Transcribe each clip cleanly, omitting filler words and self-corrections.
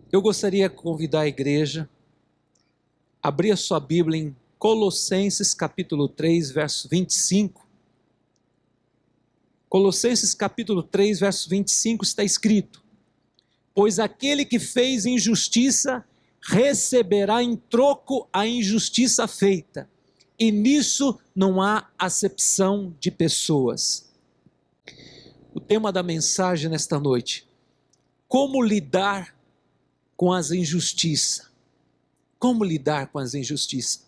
Eu gostaria de convidar a igreja a abrir a sua Bíblia em Colossenses capítulo 3, verso 25. Colossenses capítulo 3, verso 25 está escrito: pois aquele que fez injustiça receberá em troco a injustiça feita, e nisso não há acepção de pessoas. O tema da mensagem nesta noite: como lidar com as injustiças. Como lidar com as injustiças?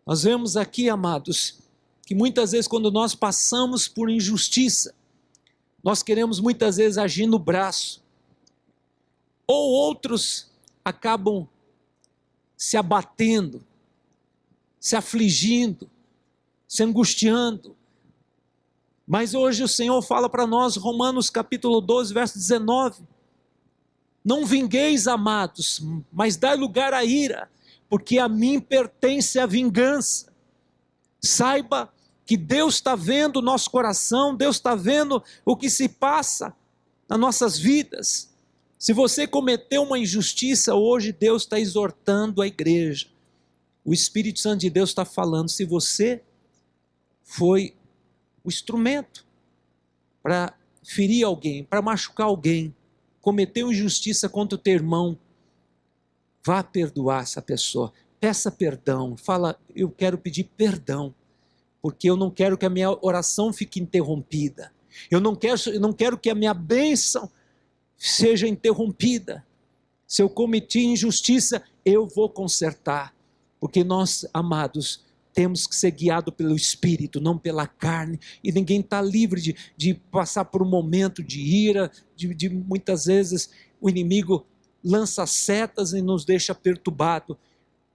Nós vemos aqui, amados, que muitas vezes quando nós passamos por injustiça, nós queremos muitas vezes agir no braço, ou outros acabam se abatendo, se afligindo, se angustiando. Mas hoje o Senhor fala para nós, Romanos capítulo 12, verso 19, não vingueis, amados, mas dai lugar à ira, porque a mim pertence a vingança. Saiba que Deus está vendo o nosso coração, Deus está vendo o que se passa nas nossas vidas. Se você cometeu uma injustiça, hoje Deus está exortando a igreja. O Espírito Santo de Deus está falando, se você foi o instrumento para ferir alguém, para machucar alguém, cometeu injustiça contra o teu irmão, vá perdoar essa pessoa, peça perdão, fala, eu quero pedir perdão, porque eu não quero que a minha oração fique interrompida, eu não quero que a minha bênção seja interrompida. Se eu cometi injustiça, eu vou consertar, porque nós, amados, temos que ser guiados pelo Espírito, não pela carne, e ninguém está livre de passar por um momento de ira, de muitas vezes o inimigo lança setas e nos deixa perturbado.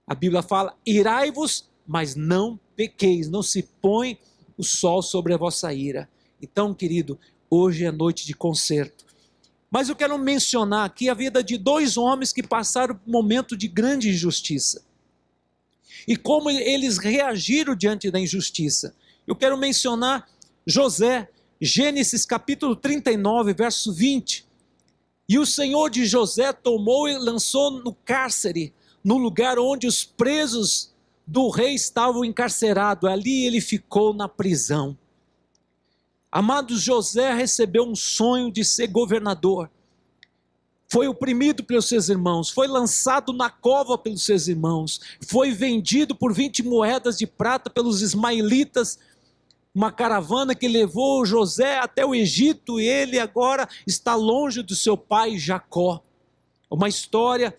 A Bíblia fala, irai-vos, mas não pequeis, não se põe o sol sobre a vossa ira. Então, querido, hoje é noite de conserto. Mas eu quero mencionar aqui a vida de dois homens que passaram por um momento de grande injustiça. E como eles reagiram diante da injustiça. Eu quero mencionar José, Gênesis capítulo 39, verso 20. E o Senhor de José tomou e lançou no cárcere, no lugar onde os presos do rei estavam encarcerados. Ali ele ficou na prisão. Amados, José recebeu um sonho de ser governador. Foi oprimido pelos seus irmãos, foi lançado na cova pelos seus irmãos, foi vendido por 20 moedas de prata pelos ismaelitas, uma caravana que levou José até o Egito, e ele agora está longe do seu pai Jacó. Uma história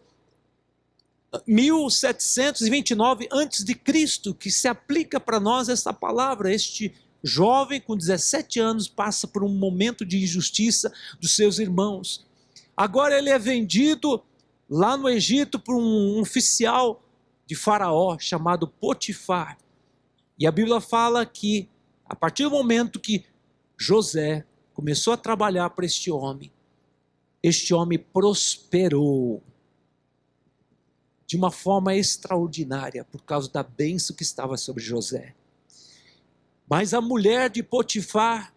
1729 a.C., que se aplica para nós essa palavra. Este jovem com 17 anos passa por um momento de injustiça dos seus irmãos. Agora ele é vendido lá no Egito por um oficial de Faraó chamado Potifar. E a Bíblia fala que a partir do momento que José começou a trabalhar para este homem prosperou de uma forma extraordinária por causa da bênção que estava sobre José. Mas a mulher de Potifar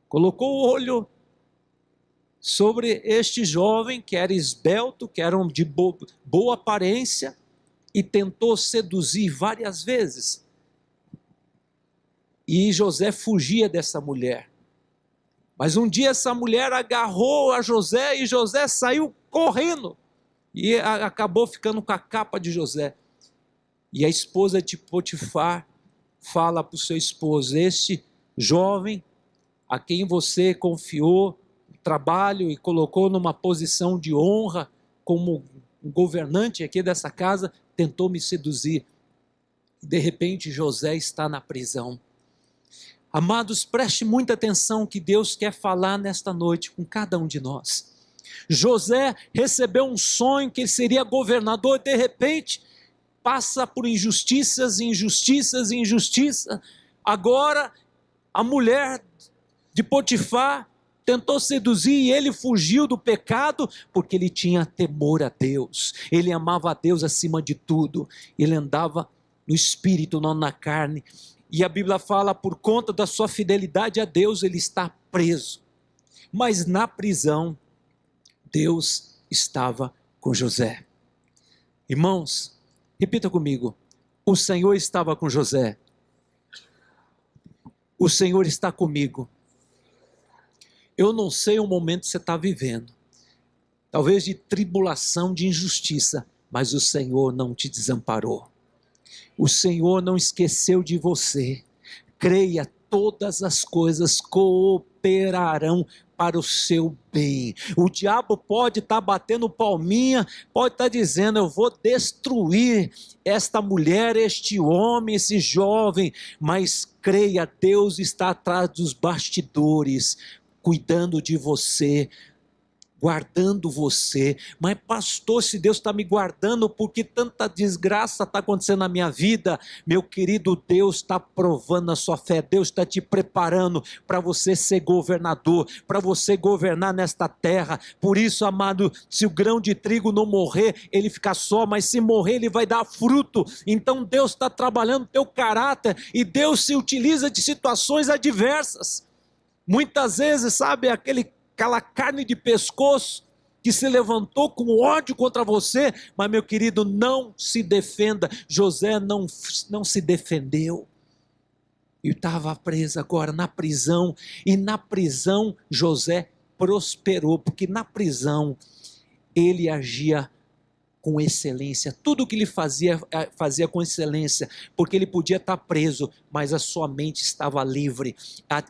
colocou o olho sobre este jovem que era esbelto, que era de boa aparência, e tentou seduzir várias vezes. E José fugia dessa mulher. Mas um dia essa mulher agarrou a José e José saiu correndo e acabou ficando com a capa de José. E a esposa de Potifar fala para o seu esposo, este jovem a quem você confiou trabalho e colocou numa posição de honra como um governante aqui dessa casa, tentou me seduzir. De repente José está na prisão. Amados, preste muita atenção que Deus quer falar nesta noite com cada um de nós. José recebeu um sonho que ele seria governador, de repente passa por injustiças, injustiças, injustiça. Agora a mulher de Potifar tentou seduzir e ele fugiu do pecado porque ele tinha temor a Deus, ele amava a Deus acima de tudo, ele andava no espírito, não na carne, e a Bíblia fala, por conta da sua fidelidade a Deus, ele está preso. Mas na prisão, Deus estava com José. Irmãos, repita comigo: o Senhor estava com José. O Senhor está comigo. Eu não sei o momento que você está vivendo, talvez de tribulação, de injustiça, mas o Senhor não te desamparou. O Senhor não esqueceu de você. Creia, todas as coisas cooperarão para o seu bem. O diabo pode estar batendo palminha, pode estar dizendo: eu vou destruir esta mulher, este homem, esse jovem, mas creia, Deus está atrás dos bastidores, cuidando de você, guardando você. Mas pastor, se Deus está me guardando, por que tanta desgraça está acontecendo na minha vida? Meu querido, Deus está provando a sua fé, Deus está te preparando para você ser governador, para você governar nesta terra. Por isso, amado, se o grão de trigo não morrer, ele fica só, mas se morrer, ele vai dar fruto. Então Deus está trabalhando o teu caráter, e Deus se utiliza de situações adversas. Muitas vezes, sabe, aquela carne de pescoço que se levantou com ódio contra você, mas meu querido, não se defenda. José não se defendeu, e estava preso agora na prisão, e na prisão José prosperou, porque na prisão ele agia com excelência, tudo o que ele fazia com excelência, porque ele podia estar preso, mas a sua mente estava livre.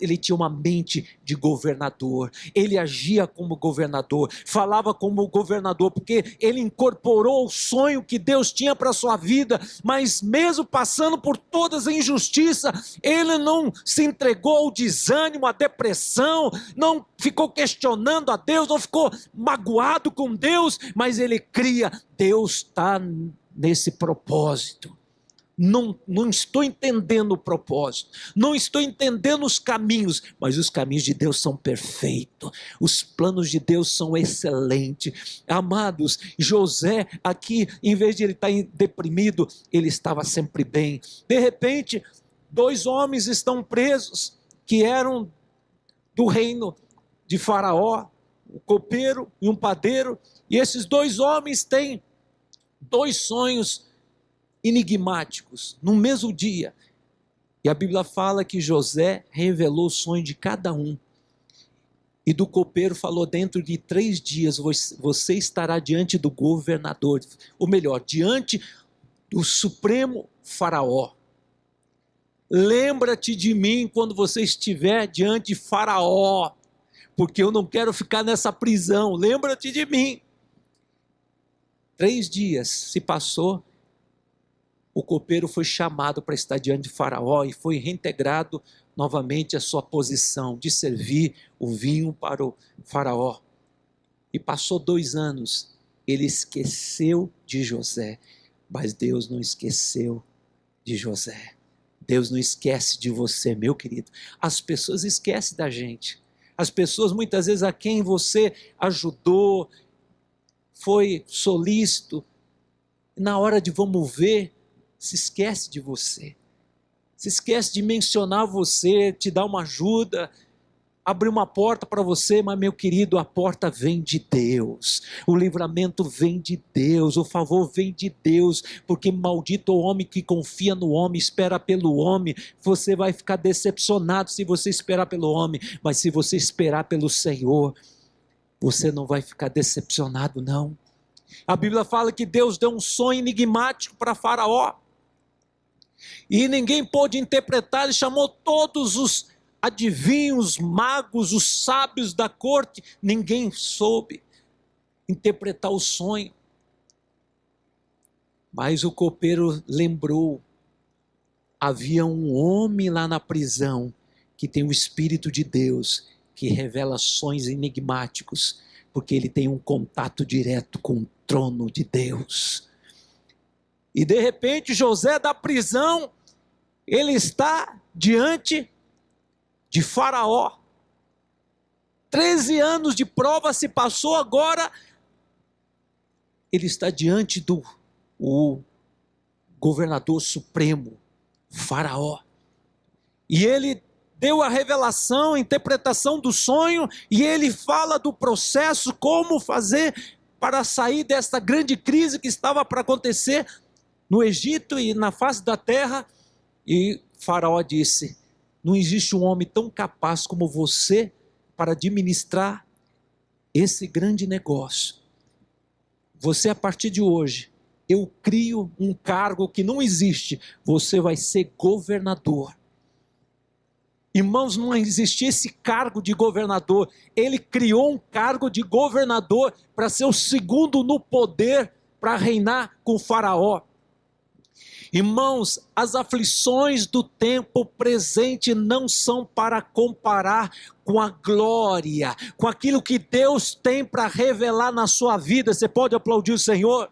Ele tinha uma mente de governador, ele agia como governador, falava como governador, porque ele incorporou o sonho que Deus tinha para a sua vida. Mas mesmo passando por todas as injustiças, ele não se entregou ao desânimo, à depressão, não ficou questionando a Deus, não ficou magoado com Deus, mas ele cria: Deus está nesse propósito. Não estou entendendo o propósito, não estou entendendo os caminhos, mas os caminhos de Deus são perfeitos, os planos de Deus são excelentes. Amados, José aqui, em vez de ele estar deprimido, ele estava sempre bem. De repente, 2 homens estão presos, que eram do reino de Faraó, um copeiro e um padeiro, e esses 2 homens têm 2 sonhos enigmáticos no mesmo dia, e a Bíblia fala que José revelou o sonho de cada um, e do copeiro falou: dentro de 3 dias você estará diante do governador, ou melhor, diante do supremo Faraó. Lembra-te de mim quando você estiver diante de Faraó, porque eu não quero ficar nessa prisão. Lembra-te de mim. 3 dias se passou, o copeiro foi chamado para estar diante de Faraó, e foi reintegrado novamente a sua posição de servir o vinho para o Faraó. E passou 2 anos, ele esqueceu de José, mas Deus não esqueceu de José. Deus não esquece de você, meu querido. As pessoas esquecem da gente. As pessoas, muitas vezes, a quem você ajudou, foi solícito, na hora de vamos ver, se esquece de você. Se esquece de mencionar você, te dar uma ajuda, abrir uma porta para você. Mas meu querido, a porta vem de Deus, o livramento vem de Deus, o favor vem de Deus, porque maldito o homem que confia no homem, espera pelo homem. Você vai ficar decepcionado se você esperar pelo homem, mas se você esperar pelo Senhor, você não vai ficar decepcionado não. A Bíblia fala que Deus deu um sonho enigmático para Faraó, e ninguém pôde interpretar. Ele chamou todos os adivinhos, magos, os sábios da corte, ninguém soube interpretar o sonho. Mas o copeiro lembrou: havia um homem lá na prisão que tem o Espírito de Deus, que revela sonhos enigmáticos, porque ele tem um contato direto com o trono de Deus. E de repente José da prisão, ele está diante de Faraó. 13 anos de prova se passou, agora ele está diante do governador supremo, Faraó. E ele deu a revelação, a interpretação do sonho, e ele fala do processo, como fazer para sair dessa grande crise que estava para acontecer no Egito e na face da terra. E Faraó disse: não existe um homem tão capaz como você para administrar esse grande negócio. Você, a partir de hoje, eu crio um cargo que não existe, você vai ser governador. Irmãos, não existia esse cargo de governador, ele criou um cargo de governador para ser o segundo no poder, para reinar com Faraó. Irmãos, as aflições do tempo presente não são para comparar com a glória, com aquilo que Deus tem para revelar na sua vida. Você pode aplaudir o Senhor?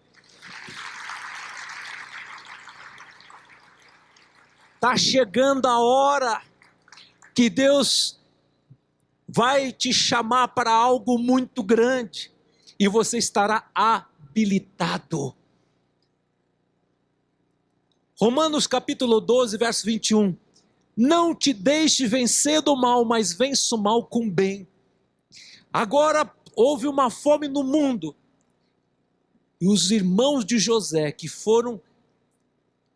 Está chegando a hora que Deus vai te chamar para algo muito grande, e você estará habilitado. Romanos capítulo 12, verso 21. Não te deixe vencer do mal, mas vença o mal com bem. Agora houve uma fome no mundo, e os irmãos de José, que foram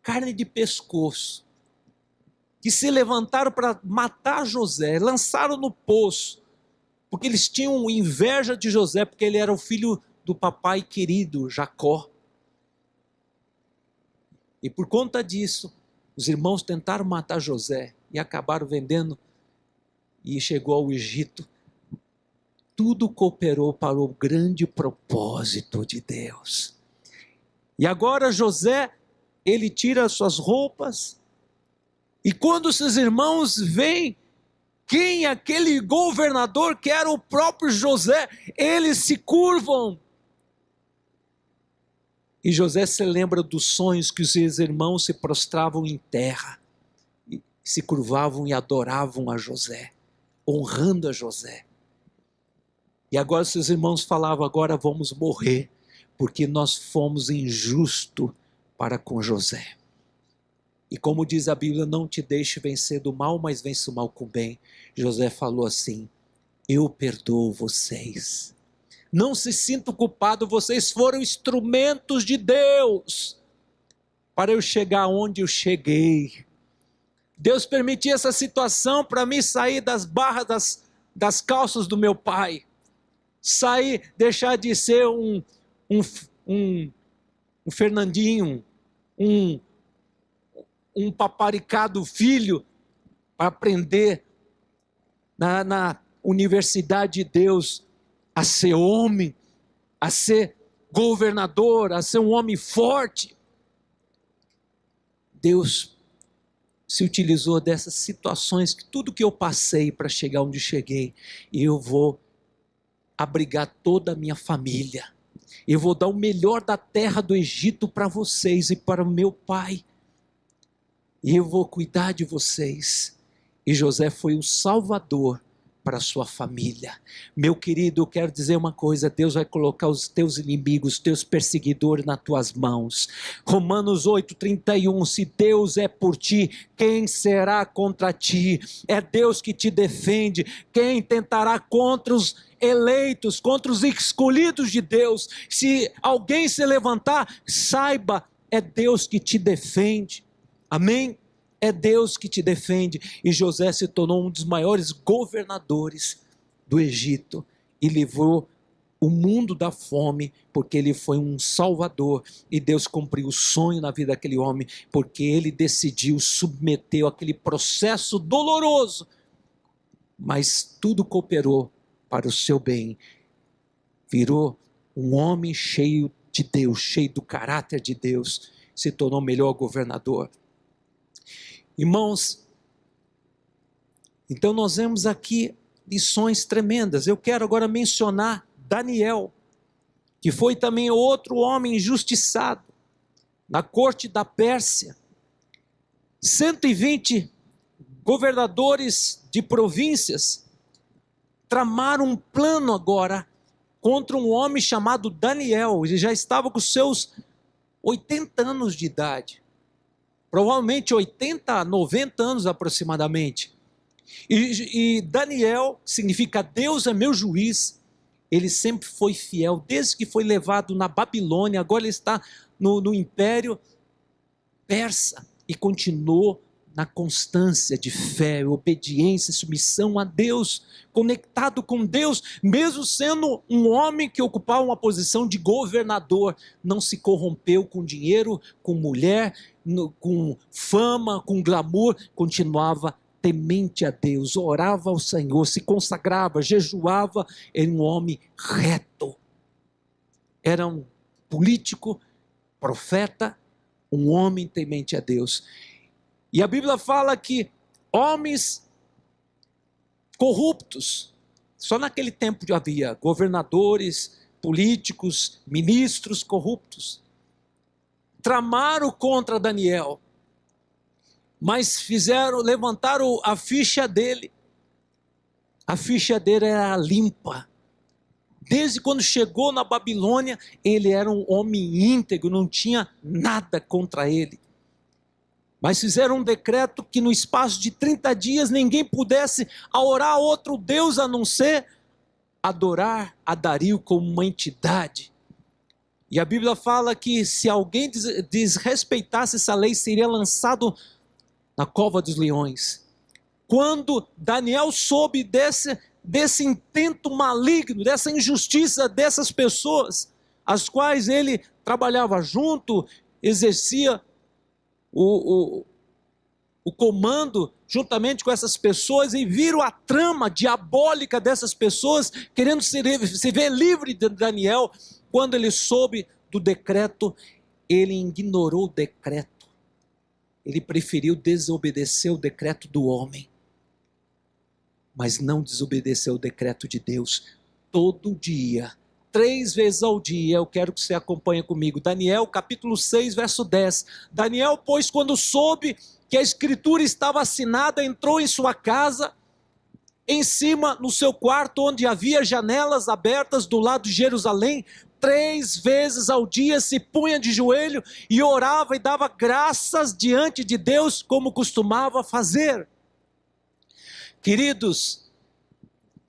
carne de pescoço, que se levantaram para matar José, lançaram no poço, porque eles tinham inveja de José, porque ele era o filho do papai querido, Jacó. E por conta disso, os irmãos tentaram matar José e acabaram vendendo, e chegou ao Egito. Tudo cooperou para o grande propósito de Deus. E agora José, ele tira suas roupas, e quando seus irmãos veem quem é aquele governador que era o próprio José, eles se curvam. E José se lembra dos sonhos que os seus irmãos se prostravam em terra, e se curvavam e adoravam a José, honrando a José. E agora seus irmãos falavam: agora vamos morrer, porque nós fomos injustos para com José. E como diz a Bíblia, não te deixe vencer do mal, mas vence o mal com o bem. José falou assim: eu perdoo vocês. Não se sintam culpados, vocês foram instrumentos de Deus para eu chegar onde eu cheguei. Deus permitiu essa situação para mim sair das barras das calças do meu pai. Sair, deixar de ser um Fernandinho, um paparicado filho, para aprender na universidade de Deus a ser homem, a ser governador, a ser um homem forte. Deus se utilizou dessas situações, que tudo que eu passei para chegar onde cheguei, e eu vou abrigar toda a minha família. Eu vou dar o melhor da terra do Egito para vocês e para o meu pai. E eu vou cuidar de vocês. E José foi o salvador para a sua família. Meu querido, eu quero dizer uma coisa: Deus vai colocar os teus inimigos, os teus perseguidores nas tuas mãos. Romanos 8:31, se Deus é por ti, quem será contra ti? É Deus que te defende. Quem tentará contra os eleitos, contra os escolhidos de Deus? Se alguém se levantar, saiba, é Deus que te defende. Amém? É Deus que te defende. E José se tornou um dos maiores governadores do Egito e livrou o mundo da fome, porque ele foi um salvador, e Deus cumpriu o sonho na vida daquele homem, porque ele decidiu, submeteu aquele processo doloroso, mas tudo cooperou para o seu bem. Virou um homem cheio de Deus, cheio do caráter de Deus, se tornou o melhor governador. Irmãos, então nós vemos aqui lições tremendas. Eu quero agora mencionar Daniel, que foi também outro homem injustiçado na corte da Pérsia. 120 governadores de províncias tramaram um plano agora contra um homem chamado Daniel. Ele já estava com seus 80 anos de idade. Provavelmente 80 a 90 anos aproximadamente. E Daniel, que significa Deus é meu juiz, ele sempre foi fiel, desde que foi levado na Babilônia, agora ele está no Império Persa, e continuou na constância de fé, obediência, submissão a Deus, conectado com Deus, mesmo sendo um homem que ocupava uma posição de governador, não se corrompeu com dinheiro, com mulher, com fama, com glamour, continuava temente a Deus, orava ao Senhor, se consagrava, jejuava, era um homem reto, era um político, profeta, um homem temente a Deus. E a Bíblia fala que homens corruptos, só naquele tempo havia governadores, políticos, ministros corruptos, tramaram contra Daniel, mas levantaram a ficha dele. A ficha dele era limpa. Desde quando chegou na Babilônia, ele era um homem íntegro, não tinha nada contra ele. Mas fizeram um decreto que no espaço de 30 dias ninguém pudesse orar a outro Deus a não ser adorar a Dario como uma entidade. E a Bíblia fala que se alguém desrespeitasse essa lei, seria lançado na cova dos leões. Quando Daniel soube desse intento maligno, dessa injustiça dessas pessoas, as quais ele trabalhava junto, exercia o comando juntamente com essas pessoas, e viram a trama diabólica dessas pessoas, querendo se ver livre de Daniel. Quando ele soube do decreto, ele ignorou o decreto. Ele preferiu desobedecer o decreto do homem, mas não desobedeceu o decreto de Deus. Todo dia, 3 vezes ao dia, eu quero que você acompanhe comigo, Daniel capítulo 6, verso 10, Daniel, pois, quando soube que a escritura estava assinada, entrou em sua casa, em cima, no seu quarto, onde havia janelas abertas do lado de Jerusalém, 3 vezes ao dia se punha de joelho e orava e dava graças diante de Deus, como costumava fazer. Queridos,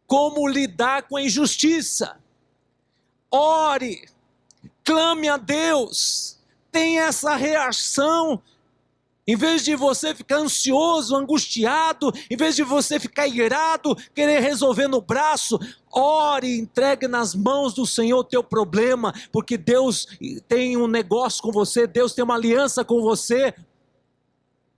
como lidar com a injustiça? Ore, clame a Deus, tenha essa reação. Em vez de você ficar ansioso, angustiado, em vez de você ficar irado, querer resolver no braço, ore, entregue nas mãos do Senhor o teu problema, porque Deus tem um negócio com você, Deus tem uma aliança com você.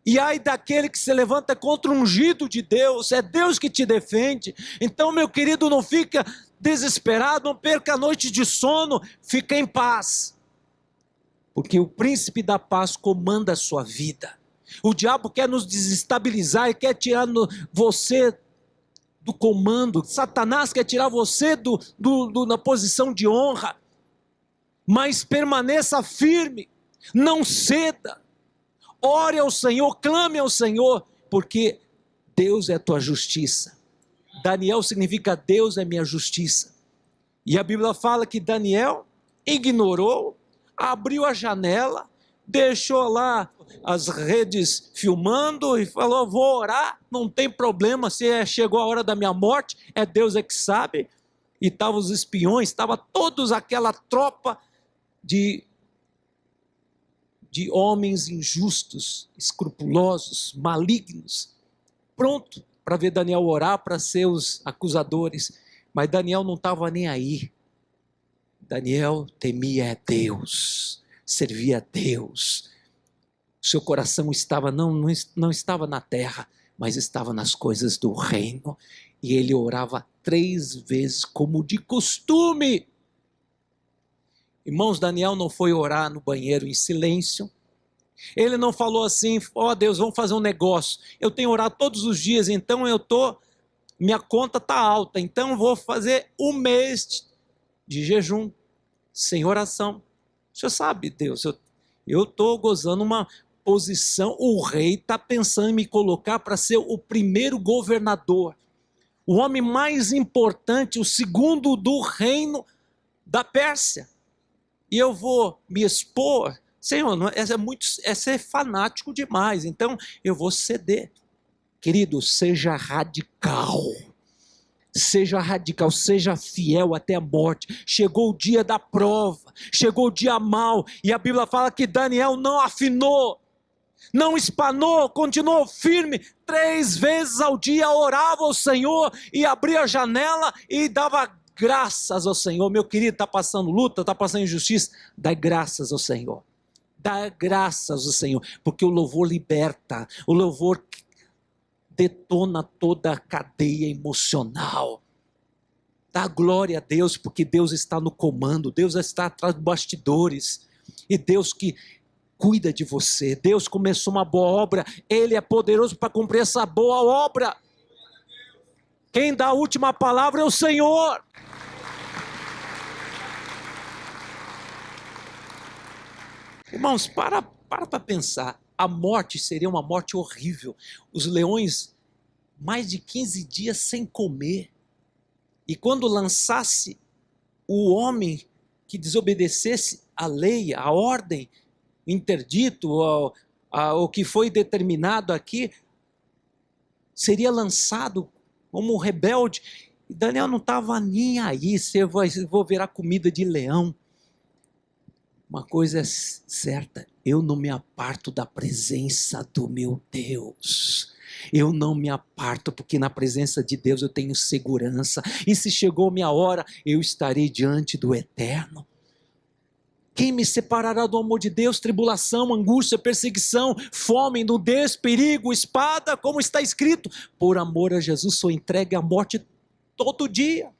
E ai daquele que se levanta contra o ungido de Deus, é Deus que te defende. Então, meu querido, não fica desesperado, não perca a noite de sono, fica em paz, porque o príncipe da paz comanda a sua vida. O diabo quer nos desestabilizar e quer tirar você do comando. Satanás quer tirar você na posição de honra. Mas permaneça firme, não ceda. Ore ao Senhor, clame ao Senhor, porque Deus é a tua justiça. Daniel significa Deus é minha justiça. E a Bíblia fala que Daniel ignorou, abriu a janela, deixou lá as redes filmando e falou: vou orar, não tem problema, se chegou a hora da minha morte, é Deus é que sabe. E estavam os espiões, estava todos aquela tropa de homens injustos, escrupulosos, malignos, pronto para ver Daniel orar, para ser os acusadores. Mas Daniel não estava nem aí. Daniel temia a Deus, servia a Deus. Seu coração estava não estava na terra, mas estava nas coisas do reino. E ele orava 3 vezes como de costume. Irmãos, Daniel não foi orar no banheiro em silêncio. Ele não falou assim: ó Deus, vamos fazer um negócio. Eu tenho orado todos os dias, então minha conta está alta, então vou fazer 1 mês de jejum, sem oração. O senhor sabe, Deus, eu estou gozando uma posição, o rei está pensando em me colocar para ser o primeiro governador, o homem mais importante, o segundo do reino da Pérsia. E eu vou me expor? Senhor, essa é fanático demais, então eu vou ceder. Querido, seja radical. Seja radical, seja fiel até a morte. Chegou o dia da prova, chegou o dia mau, e a Bíblia fala que Daniel não afinou, não espanou, continuou firme. 3 vezes ao dia orava ao Senhor, e abria a janela e dava graças ao Senhor. Meu querido, está passando luta, está passando injustiça, dá graças ao Senhor. Dá graças ao Senhor, porque o louvor liberta, o louvor detona toda a cadeia emocional. Dá glória a Deus, porque Deus está no comando, Deus está atrás dos bastidores, e Deus que cuida de você. Deus começou uma boa obra, Ele é poderoso para cumprir essa boa obra. Quem dá a última palavra é o Senhor. Irmãos, para pensar. A morte seria uma morte horrível. Os leões, mais de 15 dias sem comer. E quando lançasse o homem que desobedecesse a lei, a ordem, interdito, o que foi determinado aqui, seria lançado como um rebelde. E Daniel não estava nem aí, vou virar comida de leão. Uma coisa é certa, eu não me aparto da presença do meu Deus. Eu não me aparto, porque na presença de Deus eu tenho segurança. E se chegou minha hora, eu estarei diante do Eterno. Quem me separará do amor de Deus? Tribulação, angústia, perseguição, fome, nudez, perigo, espada, como está escrito. Por amor a Jesus sou entregue à morte todo dia.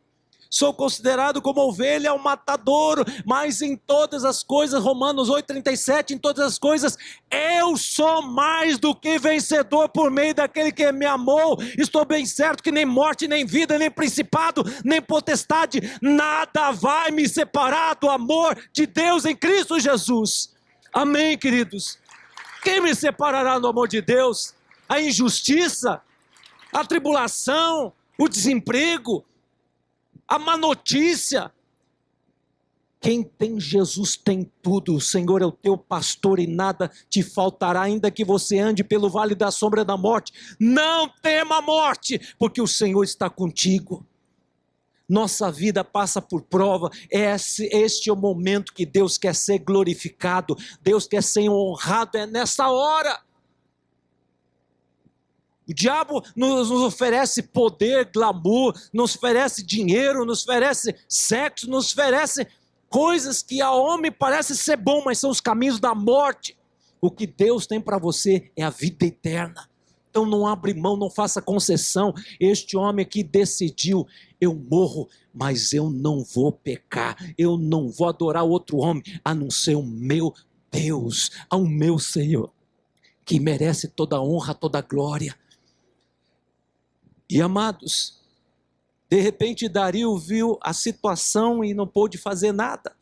Sou considerado como ovelha, um matadouro, mas em todas as coisas, Romanos 8,37, em todas as coisas, eu sou mais do que vencedor por meio daquele que me amou. Estou bem certo que nem morte, nem vida, nem principado, nem potestade, nada vai me separar do amor de Deus em Cristo Jesus. Amém, queridos? Quem me separará do amor de Deus? A injustiça, a tribulação, o desemprego, a má notícia. Quem tem Jesus tem tudo. O Senhor é o teu pastor e nada te faltará, ainda que você ande pelo vale da sombra da morte. Não tema a morte, porque o Senhor está contigo. Nossa vida passa por prova. Este é o momento que Deus quer ser glorificado, Deus quer ser honrado, é nessa hora. O diabo nos oferece poder, glamour, nos oferece dinheiro, nos oferece sexo, nos oferece coisas que ao homem parece ser bom, mas são os caminhos da morte. O que Deus tem para você é a vida eterna. Então não abre mão, não faça concessão. Este homem aqui decidiu, eu morro, mas eu não vou pecar, eu não vou adorar outro homem, a não ser o meu Deus, ao meu Senhor, que merece toda a honra, toda a glória. E amados, de repente Dario viu a situação e não pôde fazer nada.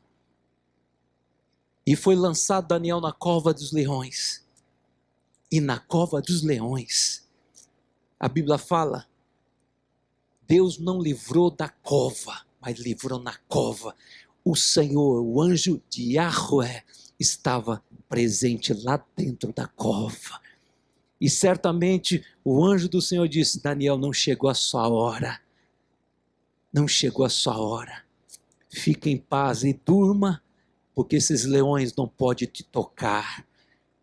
E foi lançado Daniel na cova dos leões. E na cova dos leões, a Bíblia fala, Deus não livrou da cova, mas livrou na cova. O Senhor, o anjo de Yahweh, estava presente lá dentro da cova. E certamente o anjo do Senhor disse, Daniel, não chegou a sua hora. Não chegou a sua hora. Fique em paz e durma, porque esses leões não podem te tocar,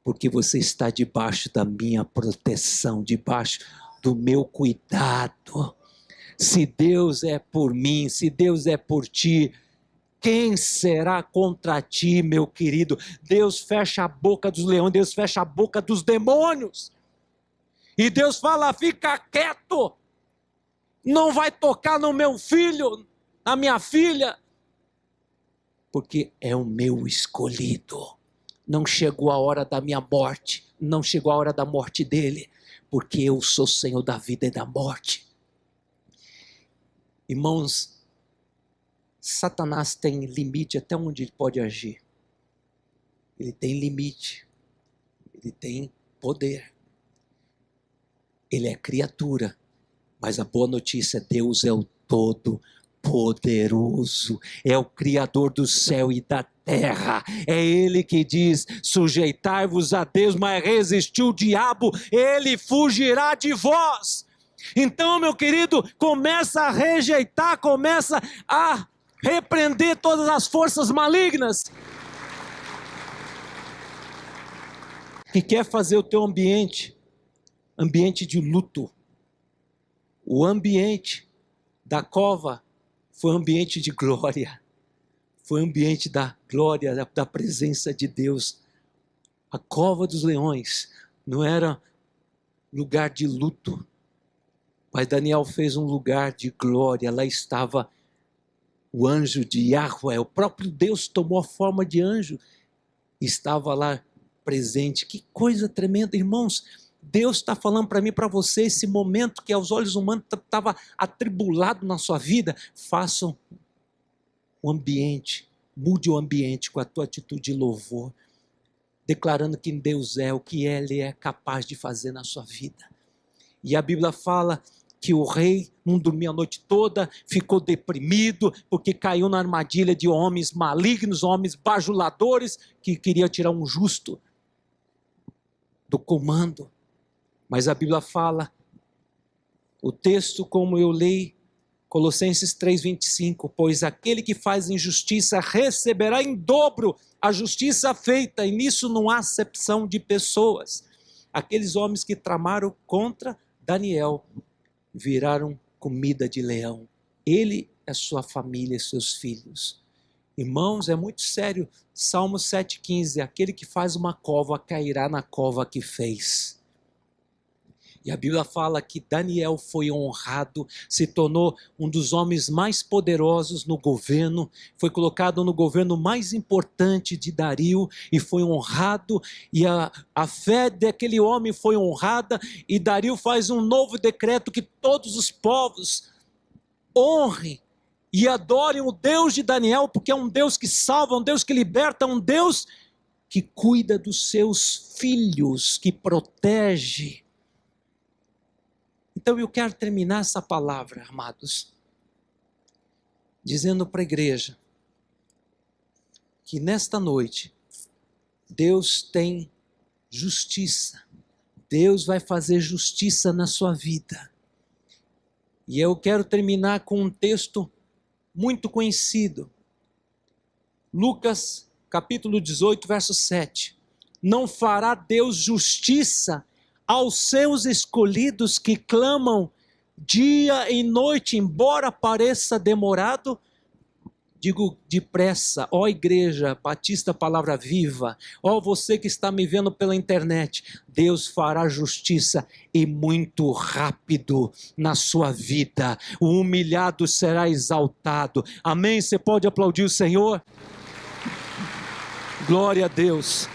porque você está debaixo da minha proteção, debaixo do meu cuidado. Se Deus é por mim, se Deus é por ti, quem será contra ti, meu querido? Deus fecha a boca dos leões, Deus fecha a boca dos demônios. E Deus fala, fica quieto, não vai tocar no meu filho, na minha filha, porque é o meu escolhido. Não chegou a hora da minha morte, não chegou a hora da morte dele, porque eu sou Senhor da vida e da morte. Irmãos, Satanás tem limite até onde ele pode agir. Ele tem limite, ele tem poder. Ele é criatura, mas a boa notícia é Deus é o Todo-Poderoso, é o Criador do céu e da terra. É Ele que diz: sujeitai-vos a Deus, mas resistir o diabo, ele fugirá de vós. Então, meu querido, começa a rejeitar, começa a repreender todas as forças malignas que quer fazer o teu ambiente de luto. O ambiente da cova foi um ambiente de glória, foi um ambiente da glória, da presença de Deus. A cova dos leões não era lugar de luto, mas Daniel fez um lugar de glória. Lá estava o anjo de Yahweh, o próprio Deus tomou a forma de anjo, estava lá presente. Que coisa tremenda, irmãos. Deus está falando para mim, para você, esse momento que aos olhos humanos estava atribulado na sua vida, façam o ambiente, mude o ambiente com a tua atitude de louvor, declarando quem Deus é, o que Ele é capaz de fazer na sua vida. E a Bíblia fala que o rei não dormia a noite toda, ficou deprimido, porque caiu na armadilha de homens malignos, homens bajuladores, que queriam tirar um justo do comando. Mas a Bíblia fala, o texto como eu leio, Colossenses 3,25, pois aquele que faz injustiça receberá em dobro a justiça feita, e nisso não há acepção de pessoas. Aqueles homens que tramaram contra Daniel viraram comida de leão. Ele, a sua família, seus filhos. Irmãos, é muito sério. Salmo 7,15, aquele que faz uma cova cairá na cova que fez. E a Bíblia fala que Daniel foi honrado, se tornou um dos homens mais poderosos no governo, foi colocado no governo mais importante de Dario e foi honrado, e a fé daquele homem foi honrada, e Dario faz um novo decreto que todos os povos honrem e adorem o Deus de Daniel, porque é um Deus que salva, um Deus que liberta, um Deus que cuida dos seus filhos, que protege. Então eu quero terminar essa palavra, amados, dizendo para a igreja que nesta noite Deus tem justiça. Deus vai fazer justiça na sua vida. E eu quero terminar com um texto muito conhecido. Lucas, capítulo 18, verso 7. Não fará Deus justiça aos seus escolhidos que clamam dia e noite, embora pareça demorado? Digo depressa, ó igreja Batista Palavra Viva, ó você que está me vendo pela internet, Deus fará justiça e muito rápido na sua vida. O humilhado será exaltado. Amém? Você pode aplaudir o Senhor? Glória a Deus.